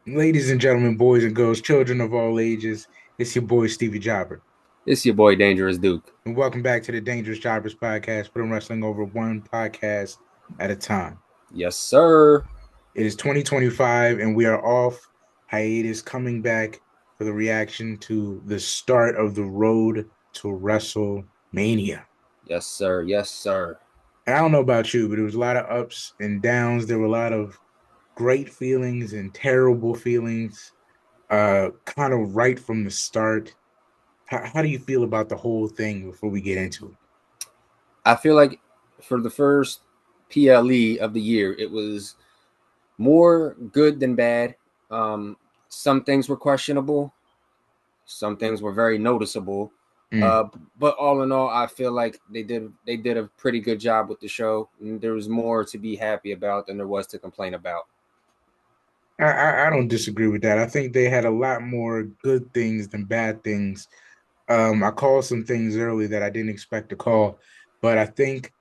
Ladies and gentlemen, boys and girls, children of all ages, it's your boy Stevie Jobber. It's your boy Dangerous Duke. And welcome back to the Dangerous Jobbers podcast, putting wrestling over one podcast at a time. Yes, sir. It is 2025, and we are off hiatus, coming back for the reaction to the start of the road to WrestleMania. Yes, sir. Yes, sir. And I don't know about you, but there was a lot of ups and downs. There were a lot of great feelings and terrible feelings, kind of right from the start. How do you feel about the whole thing before we get into it? I feel like for the first PLE of the year, it was more good than bad. Some things were questionable. Some things were very noticeable. Mm. Uh, but all in all, I feel like they did a pretty good job with the show. And there was more to be happy about than there was to complain about. I don't disagree with that. I think they had a lot more good things than bad things. I called some things early that I didn't expect to call, but I think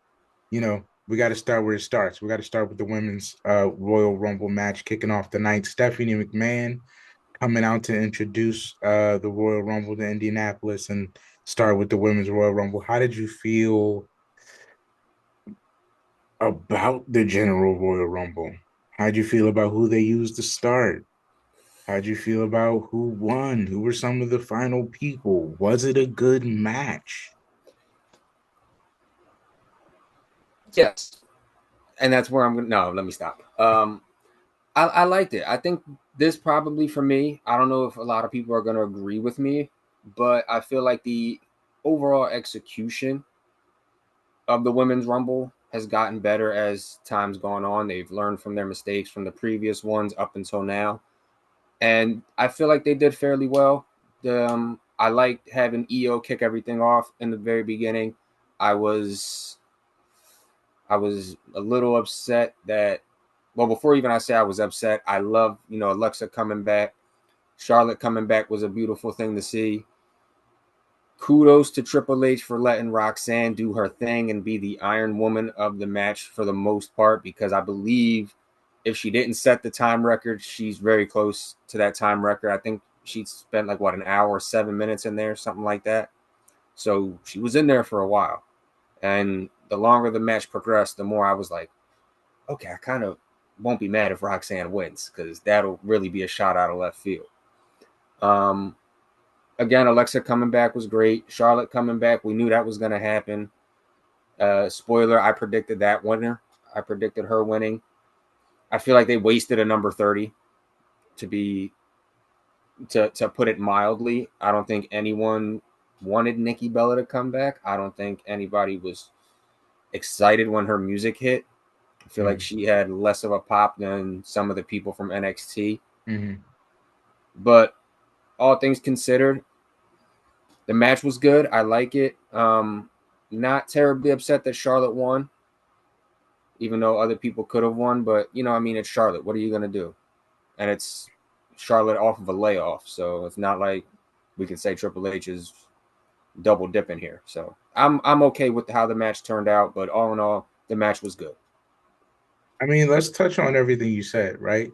we got to start where it starts. We got to start with the women's Royal Rumble match kicking off the night. Stephanie McMahon coming out to introduce the Royal Rumble to Indianapolis and start with the women's Royal Rumble. How did you feel about the General Royal Rumble? How'd you feel about who they used to start? How'd you feel about who won? Who were some of the final people? Was it a good match? Yes, and that's where I'm gonna. No, let me stop. I liked it. I think this probably for me, I don't know if a lot of people are going to agree with me, but I feel like the overall execution of the women's rumble has gotten better as time's gone on. They've learned from their mistakes from the previous ones up until now. And I feel like they did fairly well. I liked having EO kick everything off in the very beginning. I was I was a little upset that well before even I say I was upset, I love, Alexa coming back. Charlotte coming back was a beautiful thing to see. Kudos to Triple H for letting Roxanne do her thing and be the Iron Woman of the match for the most part, because I believe if she didn't set the time record, she's very close to that time record. I think she spent like what, an hour, 7 minutes in there, something like that. So she was in there for a while. And the longer the match progressed, the more I was like, okay, I kind of won't be mad if Roxanne wins, because that'll really be a shot out of left field. Um, Again, Alexa coming back was great. Charlotte coming back, we knew that was going to happen. Spoiler, I predicted that winner. I predicted her winning. I feel like they wasted a number 30 to be to put it mildly. I don't think anyone wanted Nikki Bella to come back. I don't think anybody was excited when her music hit. I feel like Mm. she had less of a pop than some of the people from NXT. Mm-hmm. But all things considered, the match was good. I like it. Not terribly upset that Charlotte won, even though other people could have won. But I mean, it's Charlotte. What are you gonna do? And it's Charlotte off of a layoff, so it's not like we can say Triple H is double dipping here. So I'm okay with how the match turned out. But all in all, the match was good. I mean, let's touch on everything you said, right?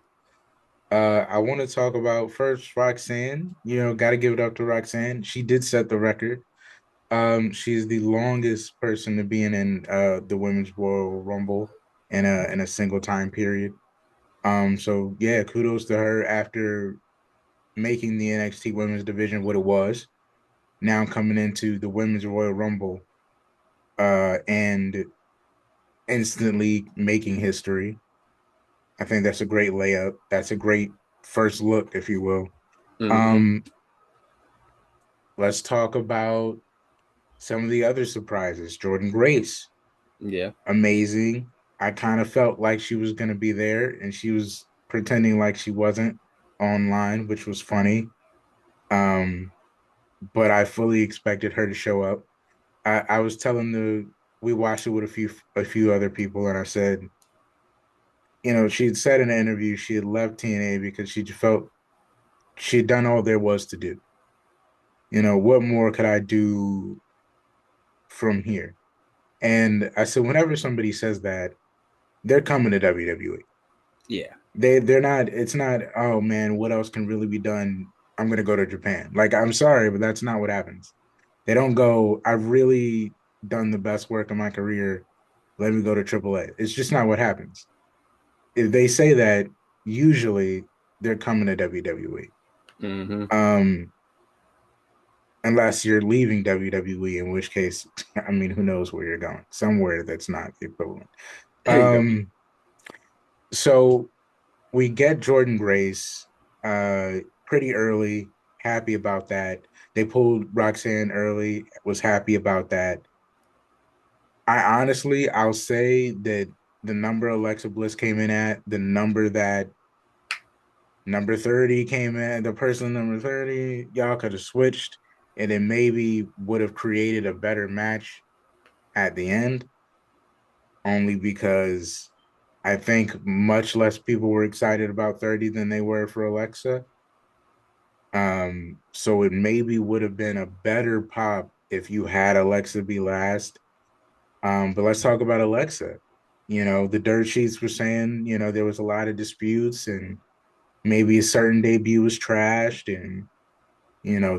I want to talk about first Roxanne. Got to give it up to Roxanne. She did set the record. She's the longest person to be in the Women's Royal Rumble in a single time period. So yeah, kudos to her after making the NXT Women's Division what it was. Now coming into the Women's Royal Rumble, and instantly making history. I think that's a great layup. That's a great first look, if you will. Mm-hmm. Um, let's talk about some of the other surprises. Jordan Grace, Yeah. amazing. I kind of felt like she was going to be there and she was pretending like she wasn't online, which was funny. Um, but I fully expected her to show up. I was telling we watched it with a few other people, and I said, she had said in an interview she had left TNA because she felt she had done all there was to do. What more could I do from here? And I said, whenever somebody says that, they're coming to WWE. Yeah. they're not. It's not. Oh man, what else can really be done? I'm gonna go to Japan. Like I'm sorry, but that's not what happens. They don't go. I've really done the best work of my career. Let me go to AAA. It's just not what happens. If they say that, usually they're coming to WWE. Mm-hmm. Um, unless you're leaving WWE, in which case, I mean, who knows where you're going? Somewhere that's not the equivalent. There you go. Um, so we get Jordan Grace pretty early, happy about that. They pulled Roxanne early, was happy about that. I'll say that the number Alexa Bliss came in at, the number that number 30 came in, the person number 30, y'all could have switched and then maybe would have created a better match at the end, only because I think much less people were excited about 30 than they were for Alexa. So it maybe would have been a better pop if you had Alexa be last. But let's talk about Alexa. The dirt sheets were saying, there was a lot of disputes and maybe a certain debut was trashed and,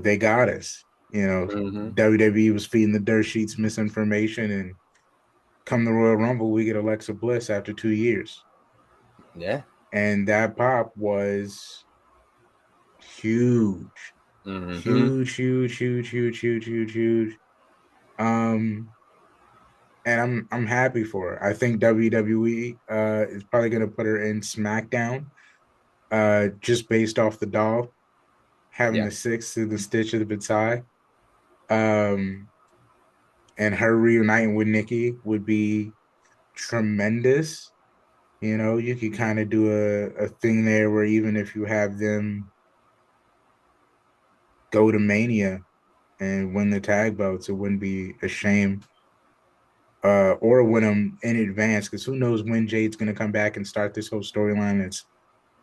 they got us. Mm-hmm. WWE was feeding the dirt sheets misinformation and come the Royal Rumble, we get Alexa Bliss after 2 years. Yeah. And that pop was huge, Mm-hmm. huge, huge, huge, huge, huge, huge, huge. Um, and I'm happy for her. I think WWE is probably gonna put her in SmackDown, just based off the doll having Yeah. the six to the stitch of the tie. Um, and her reuniting with Nikki would be tremendous. You could kind of do a thing there where even if you have them go to Mania and win the tag belts, it wouldn't be a shame. Or win them in advance, because who knows when Jade's going to come back and start this whole storyline. It's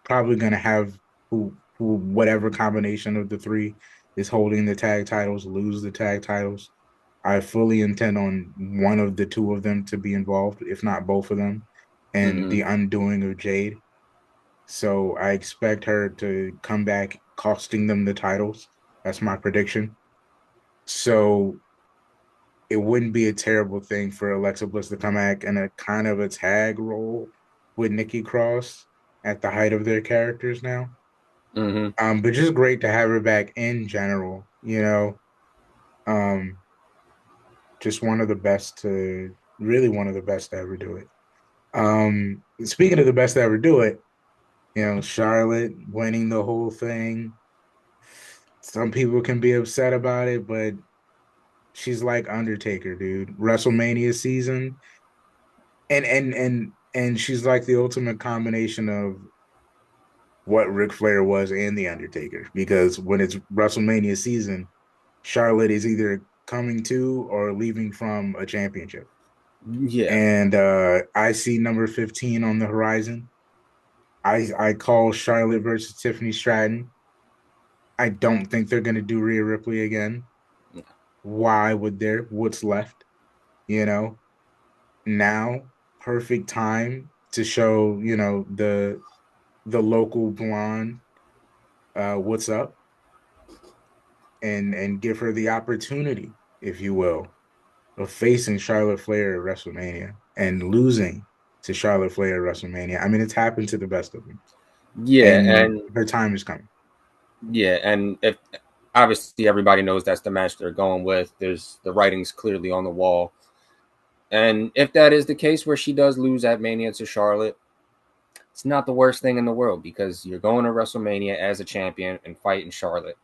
probably going to have who whatever combination of the three is holding the tag titles lose the tag titles. I fully intend on one of the two of them to be involved, if not both of them, and Mm-hmm. the undoing of Jade. So I expect her to come back costing them the titles. That's my prediction. So it wouldn't be a terrible thing for Alexa Bliss to come back in a kind of a tag role with Nikki Cross at the height of their characters now. Mm-hmm. But just great to have her back in general, Um, just one of the best to really one of the best to ever do it. Speaking of the best to ever do it, Charlotte winning the whole thing. Some people can be upset about it, but she's like Undertaker, dude. WrestleMania season, and she's like the ultimate combination of what Ric Flair was and the Undertaker. Because when it's WrestleMania season, Charlotte is either coming to or leaving from a championship. Yeah. And I see number 15 on the horizon. I call Charlotte versus Tiffany Stratton. I don't think they're gonna do Rhea Ripley again. Why would there? What's left? You know, now perfect time to show the local blonde what's up and give her the opportunity, if you will, of facing Charlotte Flair at WrestleMania and losing to Charlotte Flair at WrestleMania. I mean, it's happened to the best of them, Yeah, and and her time is coming. yeah, and if obviously everybody knows that's the match they're going with, there's the writing's clearly on the wall. And if that is the case where she does lose at Mania to Charlotte, it's not the worst thing in the world because you're going to WrestleMania as a champion and fighting Charlotte.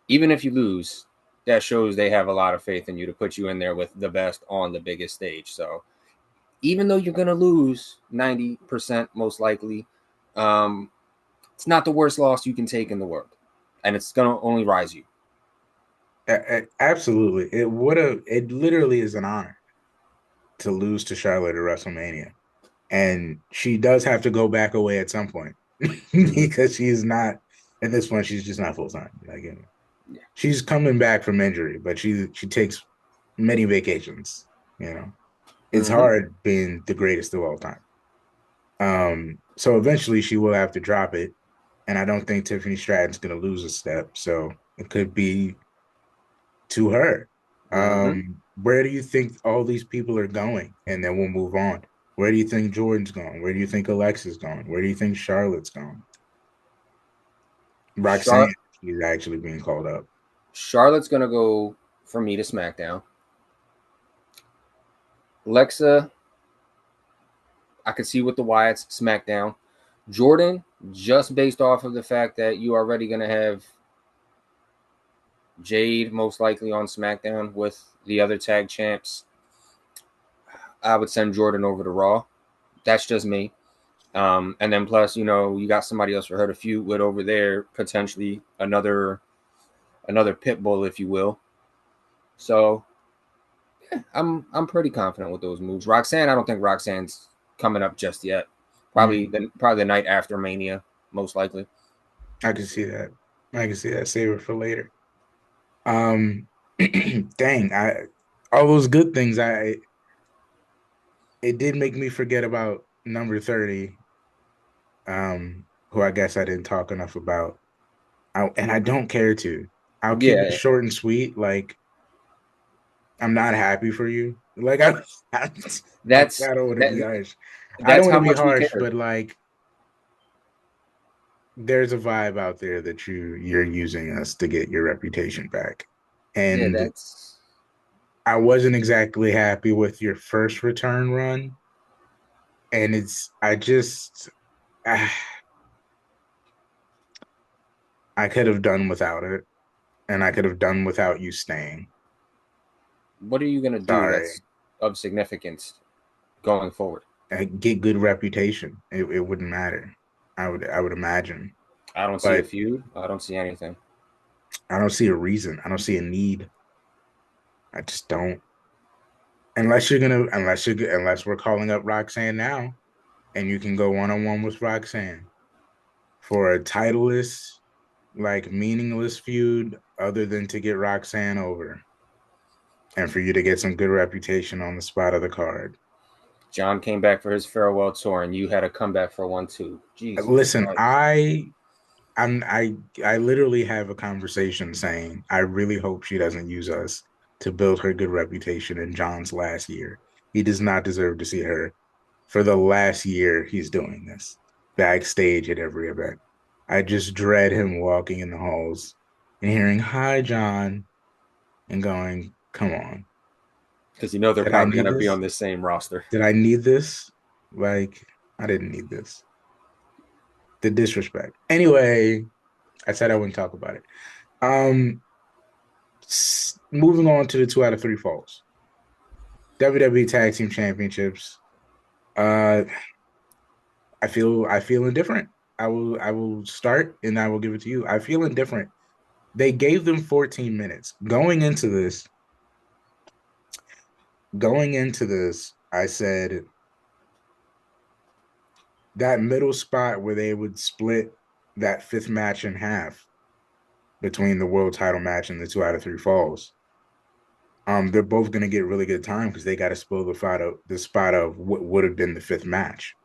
Even if you lose, that shows they have a lot of faith in you to put you in there with the best on the biggest stage. So even though you're going to lose 90% most likely, um, it's not the worst loss you can take in the world. And it's going to only rise you. Absolutely, it literally is an honor to lose to Charlotte at WrestleMania, and she does have to go back away at some point Mm-hmm. because she's not at this point. She's just not full time. Like, Yeah. she's coming back from injury, but she takes many vacations. You know, it's Mm-hmm. hard being the greatest of all time. So eventually she will have to drop it, and I don't think Tiffany Stratton's gonna lose a step. So it could be to her. Mm-hmm. Where do you think all these people are going? And then we'll move on. Where do you think Jordan's going? Where do you think Alexa's going? Where do you think Charlotte's going? Roxanne, Char- she's actually being called up. Charlotte's gonna go for me to SmackDown. Lexa, I could see with the Wyatts SmackDown. Jordan, just based off of the fact that you are already gonna have Jade most likely on SmackDown with the other tag champs. I would send Jordan over to Raw. That's just me. And then plus, you got somebody else for her to feud with over there, potentially another pit bull, if you will. So yeah, I'm pretty confident with those moves. Roxanne, I don't think Roxanne's coming up just yet. Probably Mm, the night after Mania, most likely. I can see that. I can see that. Save it for later. Dang, I all those good things. It did make me forget about number 30, who I guess I didn't talk enough about. And I don't care to. I'll keep it Yeah, short and sweet. Like I'm not happy for you. Like I, that's I don't want to that. be harsh. I don't That's want to how be much we harsh, care. but like there's a vibe out there that you're using us to get your reputation back. Yeah, And that's I wasn't exactly happy with your first return run. And ah, I could have done without it. And I could have done without you staying. what are you gonna do Sorry. that's of significance going forward? Get good reputation. It wouldn't matter. I would imagine. I don't see a But feud. I don't see anything. I don't see a reason. I don't see a need. I just don't. Unless we're calling up Roxanne now, and you can go one on one with Roxanne for a titleless, like meaningless feud, other than to get Roxanne over and for you to get some good reputation on the spot of the card. John came back for his farewell tour, and you had to come back for one too. Jesus Listen, Christ. I literally have a conversation saying I really hope she doesn't use us to build her good reputation in John's last year. He does not deserve to see her for the last year he's doing this backstage at every event. I just dread him walking in the halls and hearing "Hi, John" and going, "Come on, Because you know they're did I probably need going to be this? on this same roster. Did I need this? Like, I didn't need this. The disrespect." Anyway, I said I wouldn't talk about it. Um, Moving on to the 2 out of 3 falls. WWE Tag Team Championships. Uh, I feel indifferent. I will start and I will give it to you. I feel indifferent. They gave them 14 minutes. Going into this, I said that middle spot where they would split that fifth match in half between the world title match and the 2 out of 3 falls. They're both gonna get really good time because they got to spill the spot of what would have been the fifth match.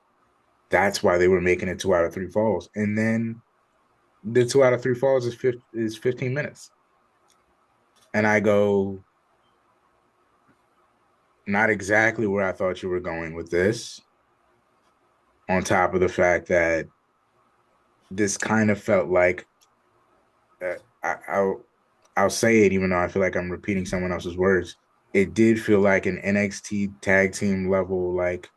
That's why they were making it 2 out of 3 falls. And then the 2 out of 3 falls is 15 minutes. And I go, not exactly where I thought you were going with this, on top of the fact that this kind of felt like uh, I, I'll I'll say it even though I feel like I'm repeating someone else's words. It did feel like an NXT tag team level like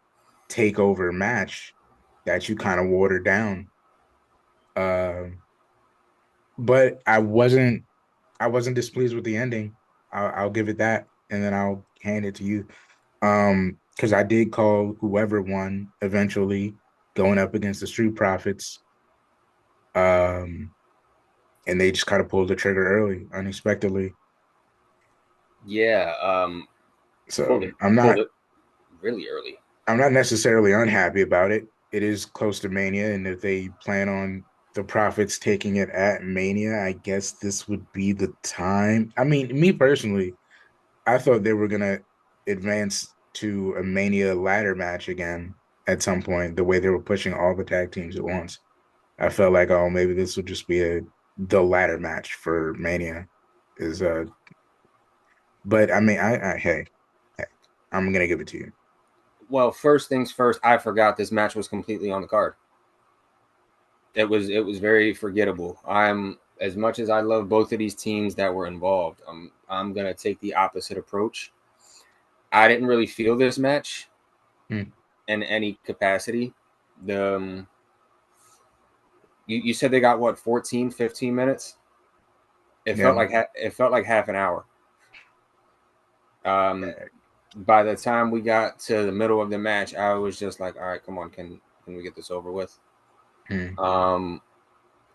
takeover match that you kind of watered down. Uh, but I wasn't displeased with the ending. I'll give it that, and then I'll hand it to you. Because I did call whoever won eventually going up against the Street Profits. Um, and they just kind of pulled the trigger early, unexpectedly. Yeah, So pulled it, I'm pulled not it really early. I'm not necessarily unhappy about it. It is close to Mania, and if they plan on the Profits taking it at Mania, I guess this would be the time. I mean, me personally, I thought they were gonna advance to a Mania ladder match again, at some point, the way they were pushing all the tag teams at once. I felt like, oh, maybe this would just be the ladder match for Mania. Is but I mean, hey, I'm gonna give it to you. Well, first things first, I forgot this match was completely on the card. It was very forgettable. I'm as much as I love both of these teams that were involved. I'm gonna take the opposite approach. I didn't really feel this match Hmm. in any capacity. The you said they got what 14, 15 minutes. Yeah. It felt like half an hour. Um, by the time we got to the middle of the match, I was just like, all right, come on, can we get this over with? Hmm. Um,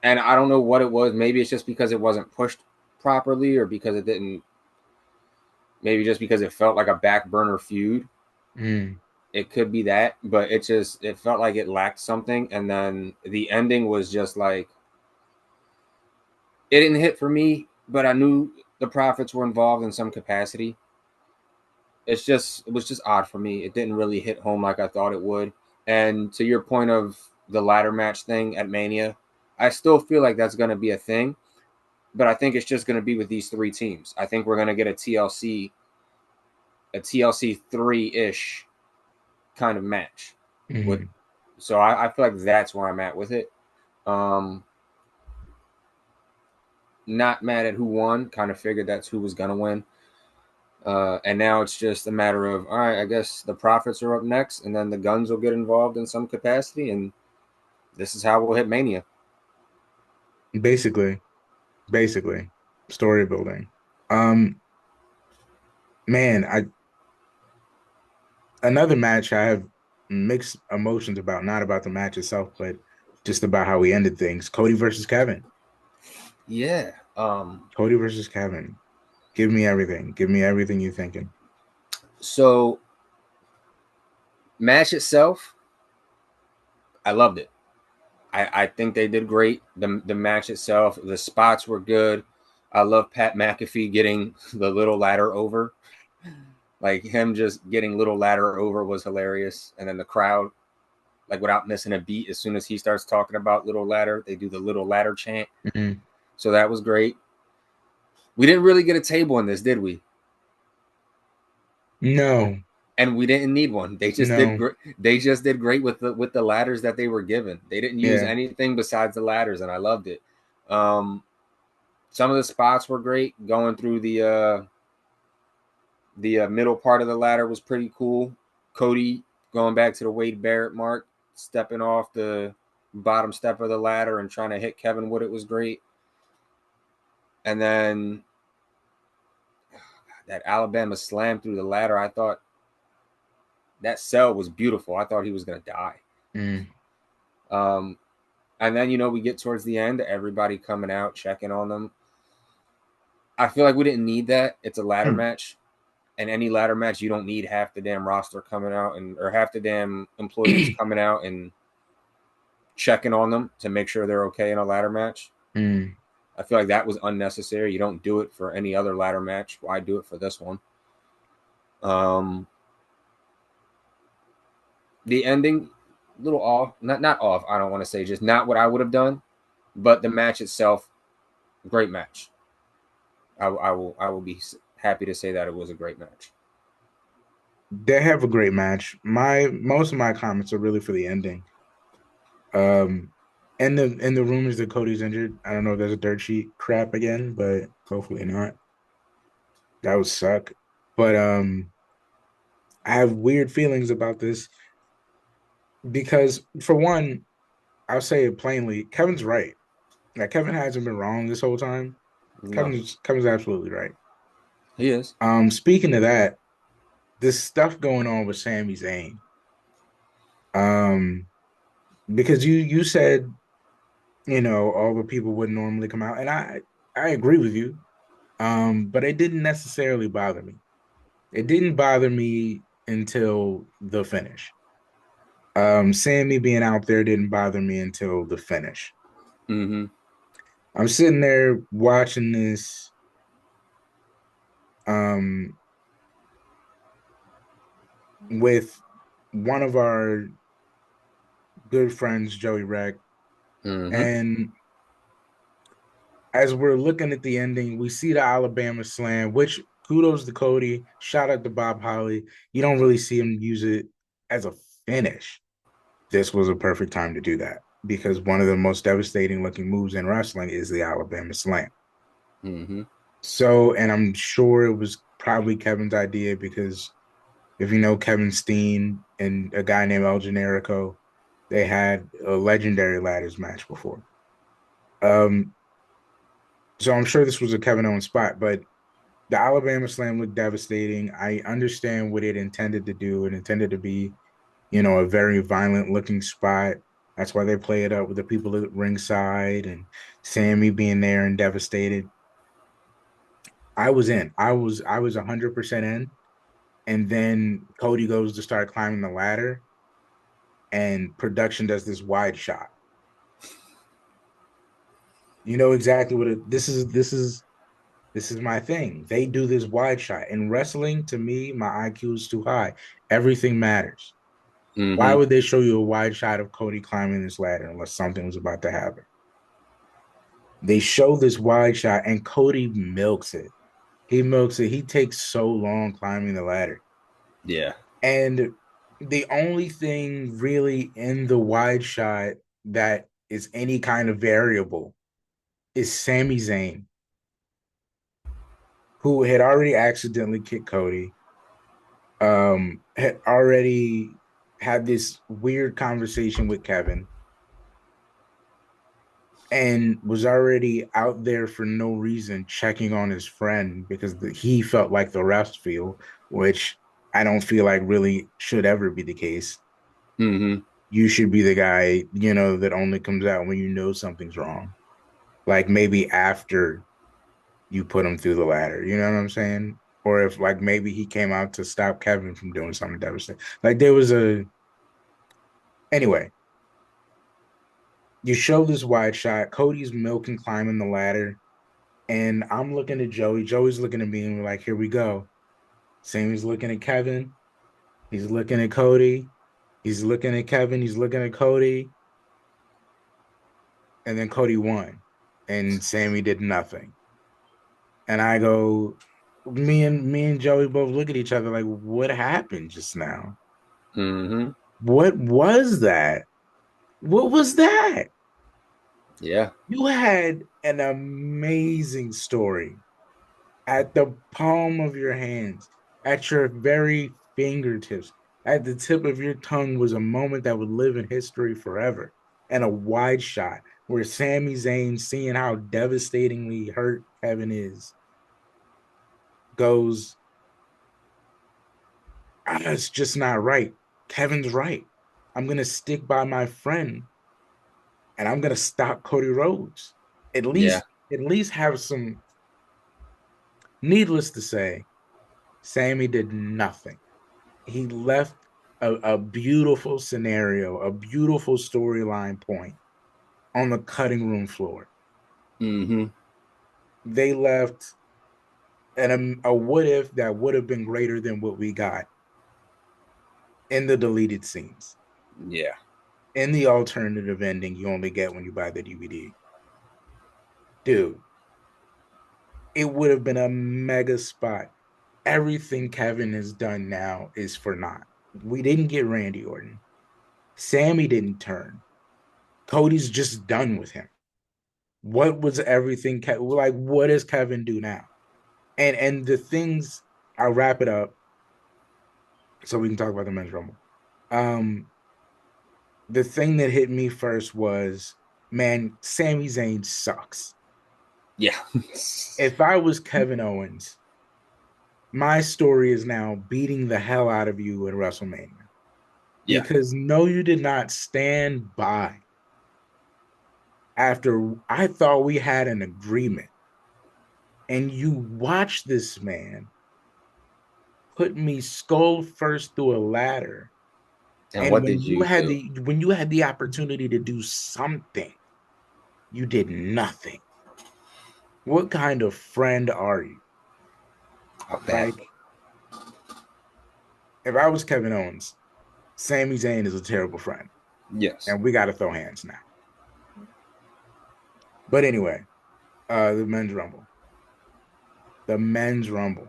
and I don't know what it was. Maybe it's just because it wasn't pushed properly, or because it didn't. Maybe just because it felt like a back burner feud. Hmm. It could be that, but it felt like it lacked something. And then the ending was just like it didn't hit for me, but I knew the Profits were involved in some capacity. It was just odd for me. It didn't really hit home like I thought it would. And to your point of the ladder match thing at Mania, I still feel like that's going to be a thing, but I think it's just going to be with these three teams. I think we're going to get a TLC 3-ish kind of match with. Hmm. So I feel like that's where I'm at with it. Um, not mad at who won. Kind of figured that's who was gonna win. And now it's just a matter of all right. I guess the Profits are up next, and then the Guns will get involved in some capacity, and this is how we'll hit Mania. Basically, basically, story building. Um, man, I another match I have mixed emotions about, not about the match itself, but just about how we ended things. Cody versus Kevin. Yeah. Cody versus Kevin. Give me everything. Give me everything you're thinking. So match itself, I loved it. I think they did great. The match itself, the spots were good. I love Pat McAfee getting the little ladder over. Like him just getting little ladder over was hilarious. And then the crowd, like without missing a beat, as soon as he starts talking about little ladder, they do the little ladder chant. Mhm. So that was great. We didn't really get a table in this, did we? No, And we didn't need one. no, They just did great with the ladders that they were given. They didn't use yeah. anything besides the ladders, and I loved it. Um, some of the spots were great. Going through the middle part of the ladder was pretty cool. Cody going back to the Wade Barrett mark, stepping off the bottom step of the ladder and trying to hit Kevin with it was great. And then that Alabama slam through the ladder, I thought that cell was beautiful. I thought he was going to die. Mm. Um, and then, we get towards the end, everybody coming out, checking on them. I feel like we didn't need that. It's a ladder match. And any ladder match, you don't need half the damn roster coming out or half the damn employees coming out and checking on them to make sure they're okay in a ladder match. Mm. I feel like that was unnecessary. You don't do it for any other ladder match. Why do it for this one? Um, the ending, a little off. Not off. I don't want to say just not what I would have done, but the match itself, great match. I will be happy to say that it was a great match. They have a great match. My most of my comments are really for the ending. Um, and the rumors that Cody's injured. I don't know if there's a dirt sheet crap again, but hopefully not. That would suck. But I have weird feelings about this because for one, I'll say it plainly, Kevin's right. Like Kevin hasn't been wrong this whole time. No, Kevin's absolutely right. he is. Speaking of that, this stuff going on with Sami Zayn. Um, because you said, all the people wouldn't normally come out, and I agree with you. But it didn't necessarily bother me. It didn't bother me until the finish. Sammy being out there didn't bother me until the finish. Mm-hmm. I'm sitting there watching this um with one of our good friends, Joey Rag. Mm-hmm. And as we're looking at the ending, we see the Alabama slam, which kudos to Cody. Shout out to Bob Holly. You don't really see him use it as a finish. This was a perfect time to do that because one of the most devastating looking moves in wrestling is the Alabama slam. Mm-hmm. So, and I'm sure it was probably Kevin's idea because if you know Kevin Steen and a guy named El Generico, they had a legendary ladders match before. Um, so I'm sure this was a Kevin Owens spot, but the Alabama Slam looked devastating. I understand what it intended to do. It intended to be, a very violent looking spot. That's why they play it up with the people at ringside and Sammy being there and devastated. I was in. I was 100% in. And then Cody goes to start climbing the ladder, and production does this wide shot. You know exactly what this is. This is my thing. They do this wide shot in wrestling. To me, my IQ is too high. Everything matters. Why Mm-hmm. would they show you a wide shot of Cody climbing this ladder unless something was about to happen? They show this wide shot, and Cody milks it. He milks it. He takes so long climbing the ladder. Yeah. And the only thing really in the wide shot that is any kind of variable is Sami Zayn, who had already accidentally kicked Cody, had already had this weird conversation with Kevin, and was already out there for no reason checking on his friend because he felt like the rest feel, which I don't feel like really should ever be the case. Mm-hmm. You should be the guy, that only comes out when you know something's wrong. Like maybe after you put him through the ladder, you know what I'm saying? Or if like maybe he came out to stop Kevin from doing something devastating. Like there was a anyway, you show this wide shot, Cody's milking climbing the ladder, and I'm looking at Joey. Joey's looking at me and we're like, here we go. Sammy's looking at Kevin. He's looking at Cody. He's looking at Kevin. He's looking at Cody. And then Cody won. And Sammy did nothing. And I go, me and Joey both look at each other like, what happened just now? Mm-hmm. What was that? What was that? Yeah. You had an amazing story at the palm of your hands, at your very fingertips, at the tip of your tongue was a moment that would live in history forever. And a wide shot where Sami Zayn, seeing how devastatingly hurt Kevin is, goes, it's just not right. Kevin's right. I'm going to stick by my friend and I'm going to stop Cody Rhodes. At Yeah. least, at least have some, needless to say, Sammy did nothing. He left a beautiful scenario, a beautiful storyline point on the cutting room floor. Mm-hmm. They left a what if that would have been greater than what we got in the deleted scenes. Yeah. In the alternative ending you only get when you buy the DVD. Dude, it would have been a mega spot. Everything Kevin has done now is for naught. We didn't get Randy Orton. Sammy didn't turn. Cody's just done with him. What was everything like? What does Kevin do now? And the things, I'll wrap it up so we can talk about the men's rumble. Um, the thing that hit me first was, man, Sami Zayn sucks. Yeah. If I was Kevin Owens, my story is now beating the hell out of you in WrestleMania Yeah. because no, you did not stand by after I thought we had an agreement, and you watch this man put me skull first through a ladder. And And what did you do? when you had the opportunity to do something, you did nothing. What kind of friend are you? A bad one. Like, if I was Kevin Owens, Sami Zayn is a terrible friend. Yes. and we got to throw hands now. But anyway, the men's rumble. The men's rumble.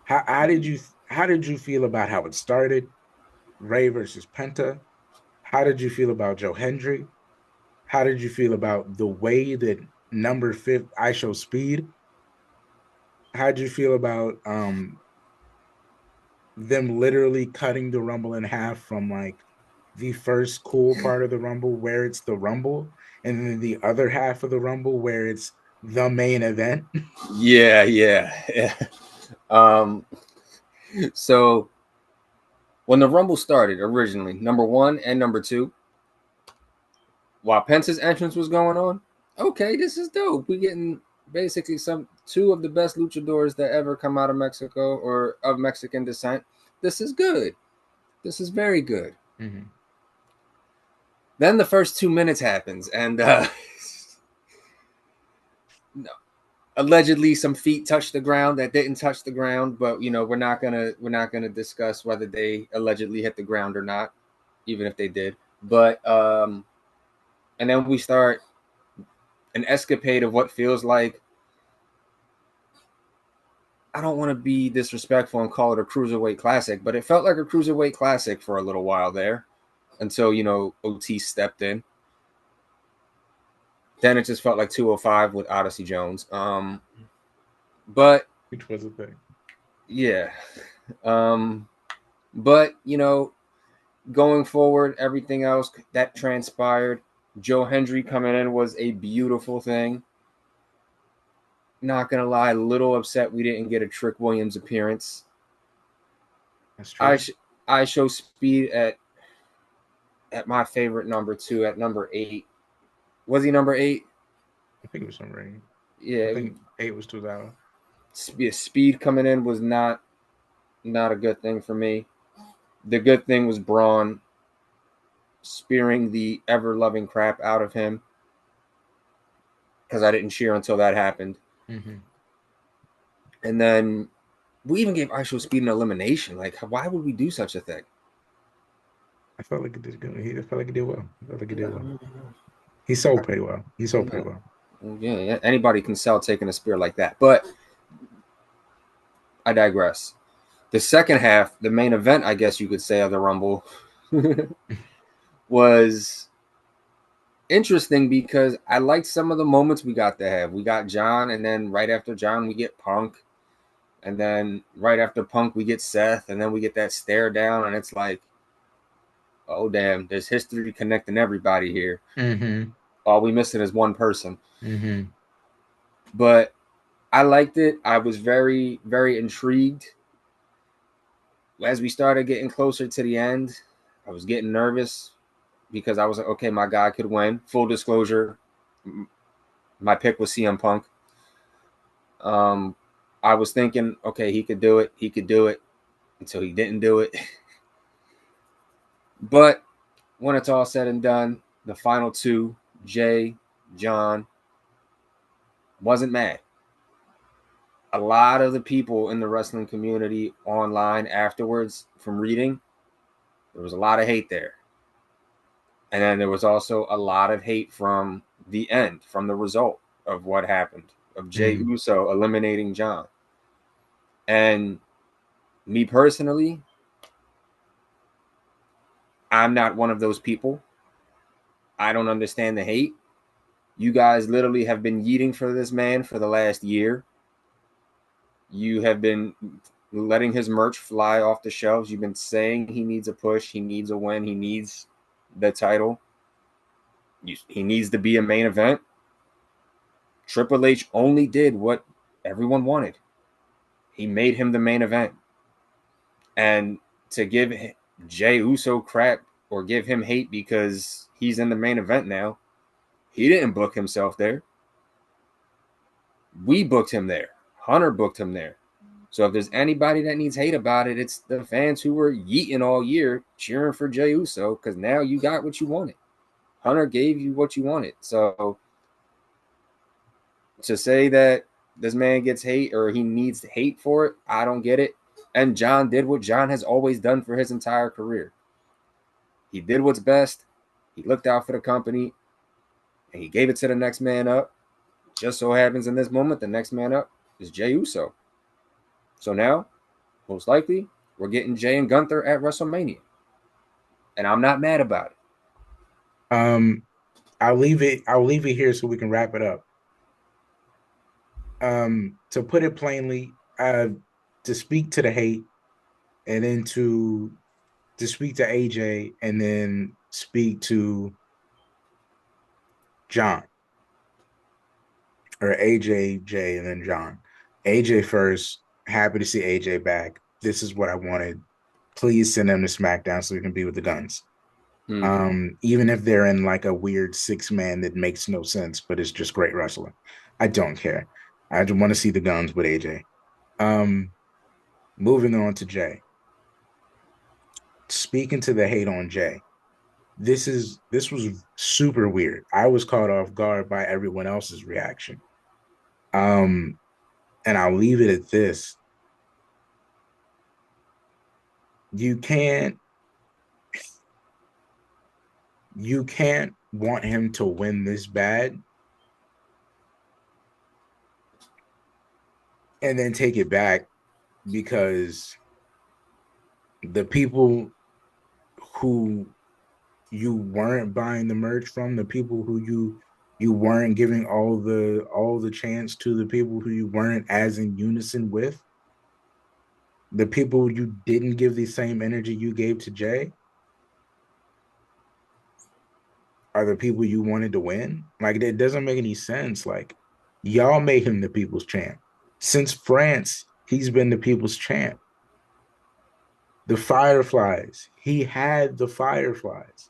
How did you feel about how it started? Ray versus Penta. How did you feel about Joe Hendry? How did you feel about the way that number fifth I Show Speed? How did you feel about them literally cutting the rumble in half from like the first cool part of the rumble where it's the rumble, and then the other half of the rumble where it's the main event? Yeah, yeah. um, so when the Rumble started originally, number one and number two, while Pence's entrance was going on, okay, this is dope. We getting basically two of the best luchadors that ever come out of Mexico or of Mexican descent. This is good. This is very good. Mm-hmm. Then the first 2 minutes happens, and no, allegedly some feet touched the ground that didn't touch the ground, but we're not gonna discuss whether they allegedly hit the ground or not, even if they did. But and then we start an escapade of what feels like, I don't want to be disrespectful and call it a cruiserweight classic, but it felt like a cruiserweight classic for a little while there until Otis stepped in. Then it just felt like 205 with Odyssey Jones. But Which was a thing. yeah. But going forward, everything else that transpired, Joe Hendry coming in was a beautiful thing. Not gonna lie, a little upset we didn't get a Trick Williams appearance. That's I true. sh- I show speed at my favorite number two at number 8. Was he number 8? I think it was some rain. I Yeah, think 8 was 2,000. speed coming in was not a good thing for me. The good thing was Braun spearing the ever loving crap out of him because I didn't cheer until that happened. Mm-hmm. And then we even gave Actual Speed an elimination. Like, why would we do such a thing? I felt like it did good. I felt like it did well. I felt like it did well. No, He sold pretty well. He sold pretty no. well. Yeah, anybody can sell taking a spear like that. But I digress. The second half, the main event, I guess you could say, of the Rumble was interesting because I liked some of the moments we got to have. We got John, and then right after John, we get Punk. And then right after Punk, we get Seth, and then we get that stare down, and it's like, oh, damn, there's history connecting everybody here. Mm-hmm. All we missing is one person. Mm-hmm. But I liked it. I was very, very intrigued. As we started getting closer to the end, I was getting nervous because I was like, okay, my guy could win. Full disclosure, my pick was CM Punk. I was thinking, okay, he could do it. He could do it until he didn't do it. But when it's all said and done, the final two, Jey, John, wasn't mad. A lot of the people in the wrestling community online afterwards from reading, there was a lot of hate there. And then there was also a lot of hate from the end, from the result of what happened, of Jey Mm-hmm. Uso eliminating John. And me personally, I'm not one of those people. I don't understand the hate. You guys literally have been yeeting for this man for the last year. You have been letting his merch fly off the shelves. You've been saying he needs a push, he needs a win, he needs the title. He needs to be a main event. Triple H only did what everyone wanted. He made him the main event. And to give Jey Uso crap or give him hate because he's in the main event now, he didn't book himself there. We booked him there. Hunter booked him there. So if there's anybody that needs hate about it, it's the fans who were yeeting all year cheering for Jey Uso because now you got what you wanted. Hunter gave you what you wanted. So to say that this man gets hate or he needs hate for it, I don't get it. And John did what John has always done for his entire career. He did what's best. He looked out for the company and he gave it to the next man up. Just so happens in this moment, the next man up is Jey Uso. So now, most likely, we're getting Jey and Gunther at WrestleMania. And I'm not mad about it. Um, I'll leave it here so we can wrap it up. To put it plainly, to speak to the hate, and then to speak to AJ, and then speak to John, or AJ, Jay, and then John. AJ first. Happy to see AJ back. This is what I wanted. Please send them to SmackDown so we can be with the guns. Mm-hmm. Even if they're in like a weird six man that makes no sense, but it's just great wrestling. I don't care. I just want to see the guns with AJ. Um, moving on to Jay. Speaking to the hate on Jay, this was super weird. I was caught off guard by everyone else's reaction. Um, and I'll leave it at this. You can't you can't want him to win this bad and then take it back, because the people who you weren't buying the merch from, the people who you weren't giving all the chance to, the people who you weren't as in unison with, the people you didn't give the same energy you gave to Jay, are the people you wanted to win. Like, it doesn't make any sense. Like, y'all made him the people's champ. Since France, he's been the people's champ. The Fireflies, he had the Fireflies.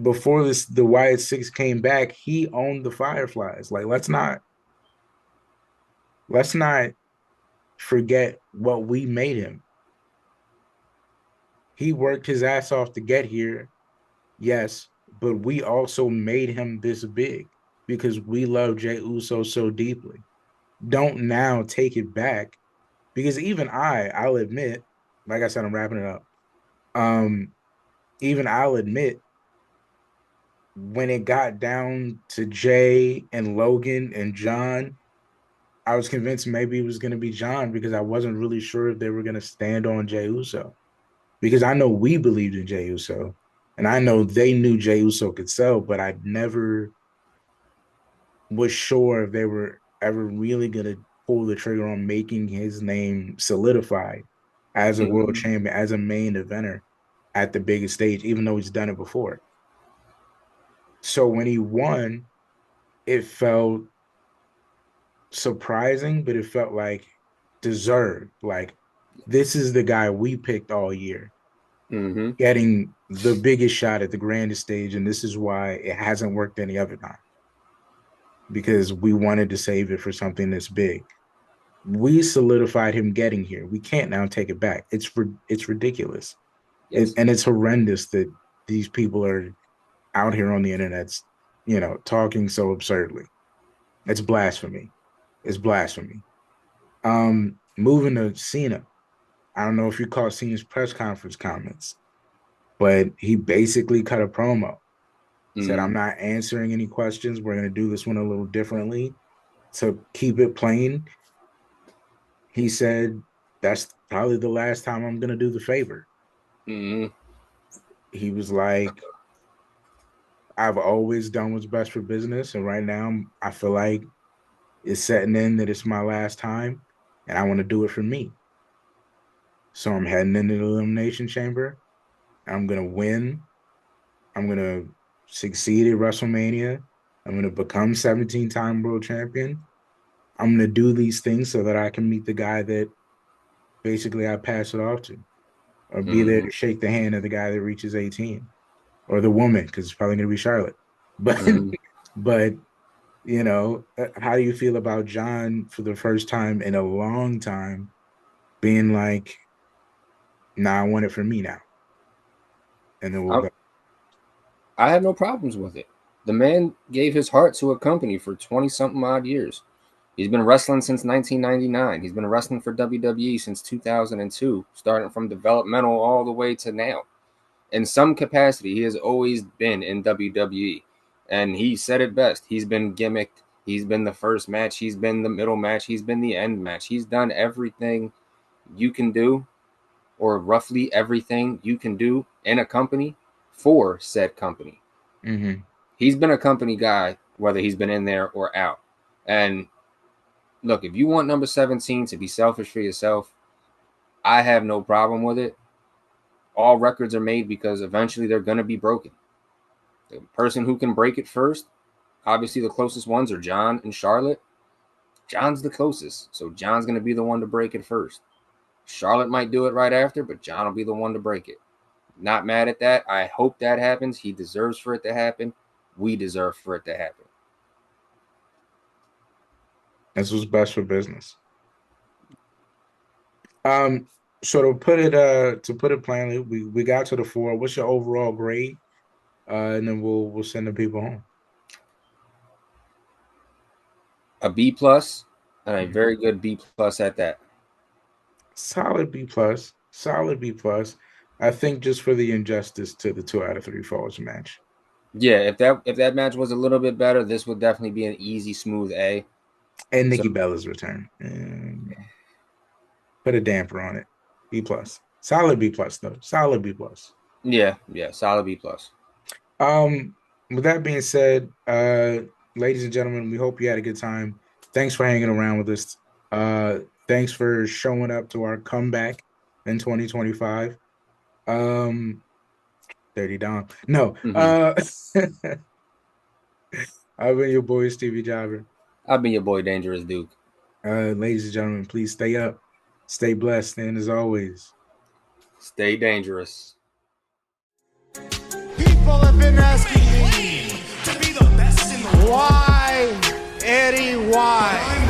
Before this, the Wyatt Six came back, he owned the Fireflies. Like, let's not forget what we made him. He worked his ass off to get here, yes, but we also made him this big because we love Jey Uso so deeply. Don't now take it back, because even I'll admit, like I said, I'm wrapping it up. Um, even I'll admit, when it got down to Jay and Logan and John, I was convinced maybe it was going to be John, because I wasn't really sure if they were going to stand on Jey Uso. Because I know we believed in Jey Uso, and I know they knew Jey Uso could sell, but I never was sure if they were ever really going to pull the trigger on making his name solidified as a world Mm-hmm. champion, as a main eventer at the biggest stage, even though he's done it before. So when he won, it felt surprising, but it felt like deserved. Like, this is the guy we picked all year, Mm-hmm. getting the biggest shot at the grandest stage, and this is why it hasn't worked any other time, because we wanted to save it for something this big. We solidified him getting here. We can't now take it back. It's ridiculous. Yes. And it's horrendous that these people are out here on the internet, talking so absurdly. It's blasphemy. It's blasphemy. Moving to Cena. I don't know if you caught Cena's press conference comments, but he basically cut a promo. Said, Mm-hmm. I'm not answering any questions. We're going to do this one a little differently to keep it plain. He said, that's probably the last time I'm going to do the favor. Mm-hmm. He was like, I've always done what's best for business. And right now, I feel like it's setting in that it's my last time, and I want to do it for me. So I'm heading into the Elimination Chamber. I'm going to win. I'm going to succeed at WrestleMania. I'm going to become 17-time world champion. I'm going to do these things so that I can meet the guy that basically I pass it off to, or be there Mm-hmm. to shake the hand of the guy that reaches 18, or the woman, because it's probably going to be Charlotte. But, Mm-hmm. but, how do you feel about John for the first time in a long time being like, nah, I want it for me now? And then we'll I, go. I have no problems with it. The man gave his heart to a company for 20 something odd years. He's been wrestling since 1999. He's been wrestling for WWE since 2002, starting from developmental all the way to now. in some capacity, he has always been in WWE. And he said it best. He's been gimmicked. He's been the first match. He's been the middle match. He's been the end match. He's done everything you can do, or roughly everything you can do in a company for said company. Mm-hmm. He's been a company guy, whether he's been in there or out. And look, if you want number 17 to be selfish for yourself, I have no problem with it. All records are made because eventually they're going to be broken. The person who can break it first, obviously the closest ones are John and Charlotte. John's the closest, so John's going to be the one to break it first. Charlotte might do it right after, but John will be the one to break it. Not mad at that. I hope that happens. He deserves for it to happen. We deserve for it to happen. That's what's best for business. So to put it plainly, we got to the 4. What's your overall grade? And then we'll send the people home. A B plus, and a very good B plus at that. Solid B plus. Solid B plus. I think just for the injustice to the 2 out of 3 falls match. Yeah, if that match was a little bit better, this would definitely be an easy, smooth A. And Nikki Bella's return. Put a damper on it. B plus. Solid B plus though. Solid B plus. Yeah, solid B plus. With that being said, ladies and gentlemen, we hope you had a good time. Thanks for hanging around with us. Thanks for showing up to our comeback in 2025. 30 down. No. I've been your boy, Stevie Jobber. I've been your boy, Dangerous Duke. Ladies and gentlemen, please stay up, stay blessed, and as always, stay dangerous. People have been asking me to be the best in the world. Why, Eddie, why?